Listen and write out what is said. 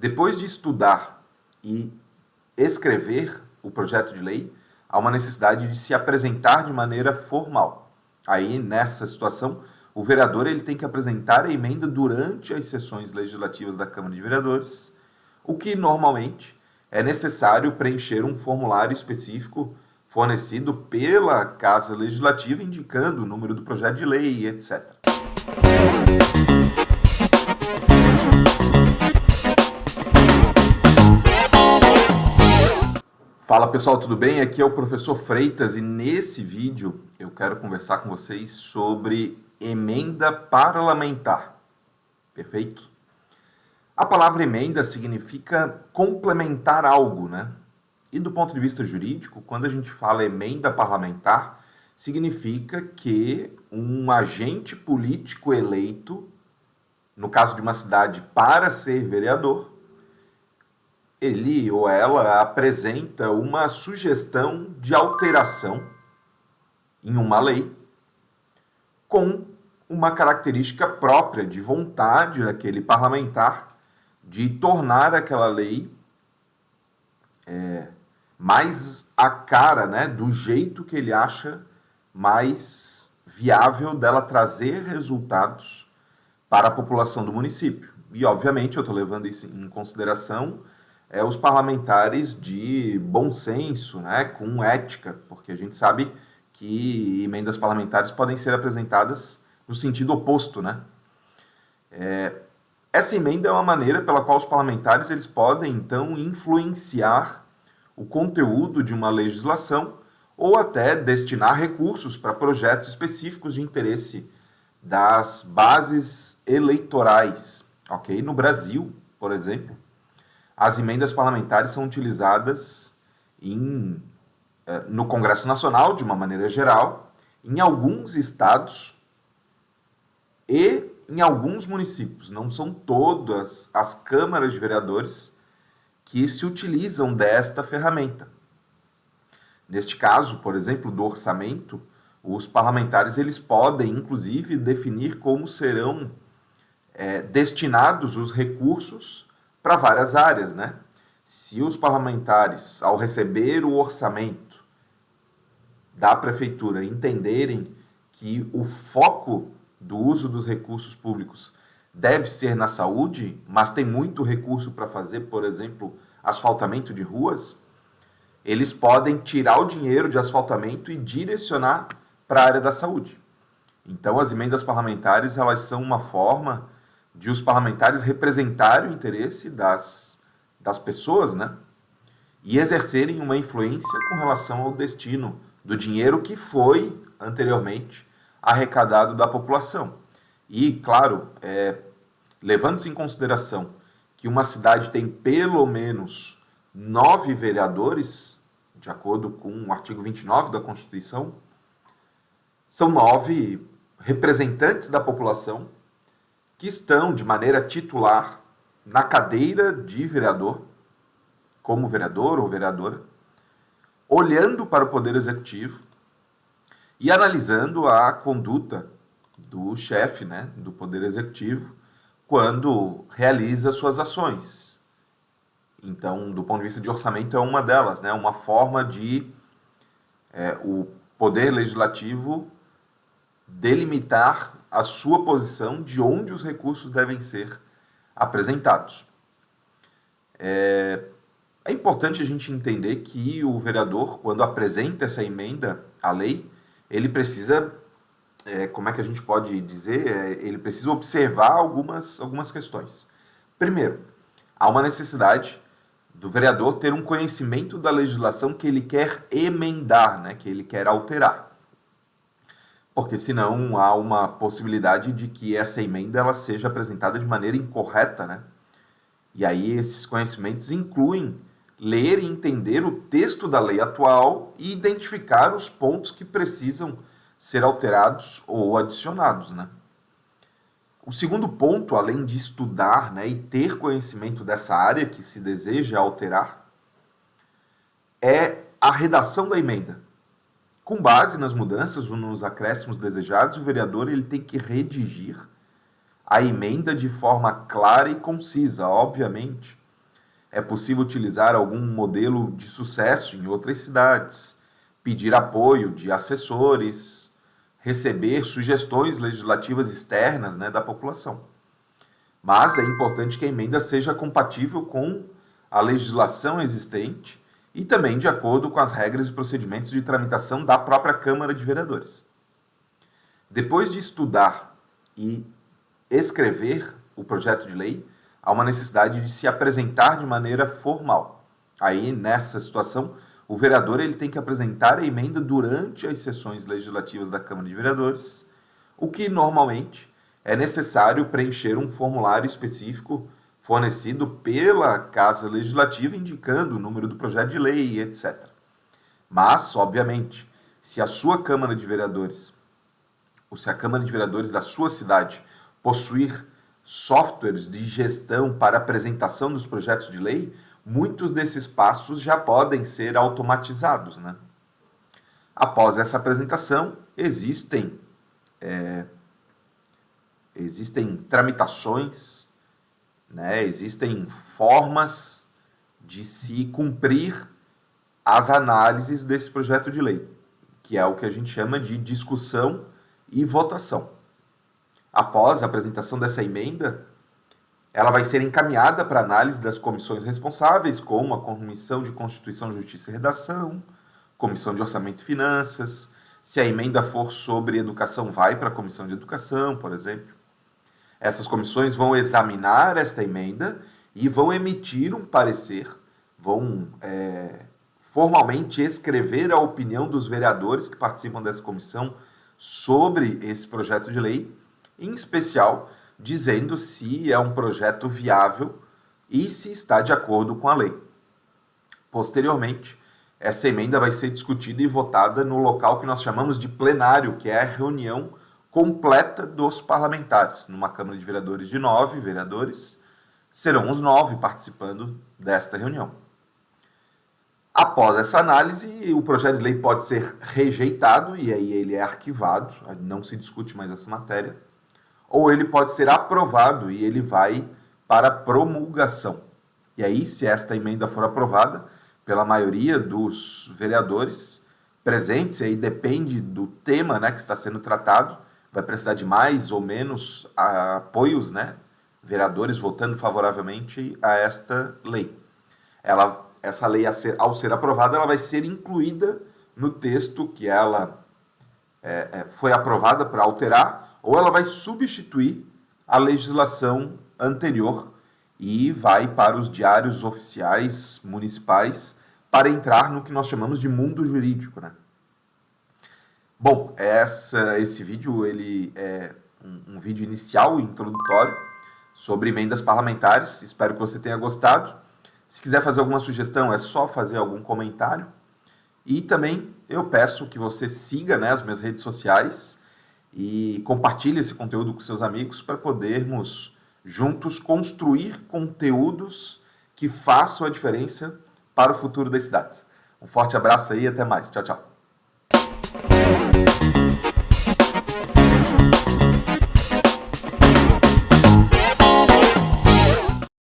Depois de estudar e escrever o projeto de lei, há uma necessidade de se apresentar de maneira formal. Aí, nessa situação, o vereador ele tem que apresentar a emenda durante as sessões legislativas da Câmara de Vereadores, o que normalmente é necessário preencher um formulário específico fornecido pela Casa Legislativa, indicando o número do projeto de lei, etc. Fala pessoal, tudo bem? Aqui é o professor Freitas e nesse vídeo eu quero conversar com vocês sobre emenda parlamentar. Perfeito? A palavra emenda significa complementar algo, né? E do ponto de vista jurídico, quando a gente fala emenda parlamentar, significa que um agente político eleito, no caso de uma cidade, para ser vereador, ele ou ela apresenta uma sugestão de alteração em uma lei com uma característica própria de vontade daquele parlamentar de tornar aquela lei mais a cara, né, do jeito que ele acha mais viável dela trazer resultados para a população do município. E, obviamente, eu estou levando isso em consideração os parlamentares de bom senso, né, com ética, porque a gente sabe que emendas parlamentares podem ser apresentadas no sentido oposto, né? Essa emenda é uma maneira pela qual os parlamentares eles podem, então, influenciar o conteúdo de uma legislação ou até destinar recursos para projetos específicos de interesse das bases eleitorais. Ok? No Brasil, por exemplo, as emendas parlamentares são utilizadas no Congresso Nacional, de uma maneira geral, em alguns estados e em alguns municípios. Não são todas as câmaras de vereadores que se utilizam desta ferramenta. Neste caso, por exemplo, do orçamento, os parlamentares eles podem, inclusive, definir como serão destinados os recursos para várias áreas, né? Se os parlamentares, ao receber o orçamento da prefeitura, entenderem que o foco do uso dos recursos públicos deve ser na saúde, mas tem muito recurso para fazer, por exemplo, asfaltamento de ruas, eles podem tirar o dinheiro de asfaltamento e direcionar para a área da saúde. Então, as emendas parlamentares elas são uma forma de os parlamentares representarem o interesse das pessoas, né? E exercerem uma influência com relação ao destino do dinheiro que foi anteriormente arrecadado da população. E, claro, levando-se em consideração que uma cidade tem pelo menos 9 vereadores, de acordo com o artigo 29 da Constituição, são 9 representantes da população que estão de maneira titular na cadeira de vereador, como vereador ou vereadora, olhando para o Poder Executivo e analisando a conduta do chefe, né, do Poder Executivo quando realiza suas ações. Então, do ponto de vista de orçamento, é uma delas, né, uma forma de o Poder Legislativo delimitar a sua posição de onde os recursos devem ser apresentados. É importante a gente entender que o vereador, quando apresenta essa emenda à lei, ele precisa, como é que a gente pode dizer, ele precisa observar algumas questões. Primeiro, há uma necessidade do vereador ter um conhecimento da legislação que ele quer emendar, né, que ele quer alterar. Porque senão há uma possibilidade de que essa emenda ela seja apresentada de maneira incorreta, né? E aí esses conhecimentos incluem ler e entender o texto da lei atual e identificar os pontos que precisam ser alterados ou adicionados, né? O segundo ponto, além de estudar, né, e ter conhecimento dessa área que se deseja alterar, é a redação da emenda. Com base nas mudanças ou nos acréscimos desejados, o vereador ele tem que redigir a emenda de forma clara e concisa, obviamente, é possível utilizar algum modelo de sucesso em outras cidades, pedir apoio de assessores, receber sugestões legislativas externas, né, da população. Mas é importante que a emenda seja compatível com a legislação existente e também de acordo com as regras e procedimentos de tramitação da própria Câmara de Vereadores. Depois de estudar e escrever o projeto de lei, há uma necessidade de se apresentar de maneira formal. Aí, nessa situação, o vereador ele tem que apresentar a emenda durante as sessões legislativas da Câmara de Vereadores, o que normalmente é necessário preencher um formulário específico fornecido pela Casa Legislativa, indicando o número do projeto de lei, etc. Mas, obviamente, se a sua Câmara de Vereadores, ou se a Câmara de Vereadores da sua cidade possuir softwares de gestão para apresentação dos projetos de lei, muitos desses passos já podem ser automatizados, né? Após essa apresentação, existem tramitações, né? Existem formas de se cumprir as análises desse projeto de lei, que é o que a gente chama de discussão e votação. Após a apresentação dessa emenda, ela vai ser encaminhada para análise das comissões responsáveis, como a Comissão de Constituição, Justiça e Redação, Comissão de Orçamento e Finanças. Se a emenda for sobre educação, vai para a Comissão de Educação, por exemplo. Essas comissões vão examinar esta emenda e vão emitir um parecer, vão formalmente escrever a opinião dos vereadores que participam dessa comissão sobre esse projeto de lei, em especial dizendo se é um projeto viável e se está de acordo com a lei. Posteriormente, essa emenda vai ser discutida e votada no local que nós chamamos de plenário, que é a reunião completa dos parlamentares. Numa Câmara de Vereadores de 9 vereadores, serão os 9 participando desta reunião. Após essa análise, o projeto de lei pode ser rejeitado, e aí ele é arquivado, não se discute mais essa matéria, ou ele pode ser aprovado e ele vai para promulgação. E aí, se esta emenda for aprovada pela maioria dos vereadores presentes, aí depende do tema, né, que está sendo tratado, vai precisar de mais ou menos apoios, né, vereadores votando favoravelmente a esta lei. Essa lei, ao ser aprovada, ela vai ser incluída no texto que ela foi aprovada para alterar, ou ela vai substituir a legislação anterior e vai para os diários oficiais municipais para entrar no que nós chamamos de mundo jurídico, né? Bom, esse vídeo ele é um vídeo inicial, introdutório, sobre emendas parlamentares. Espero que você tenha gostado. Se quiser fazer alguma sugestão, é só fazer algum comentário. E também eu peço que você siga, né, as minhas redes sociais e compartilhe esse conteúdo com seus amigos para podermos juntos construir conteúdos que façam a diferença para o futuro das cidades. Um forte abraço aí e até mais. Tchau, tchau.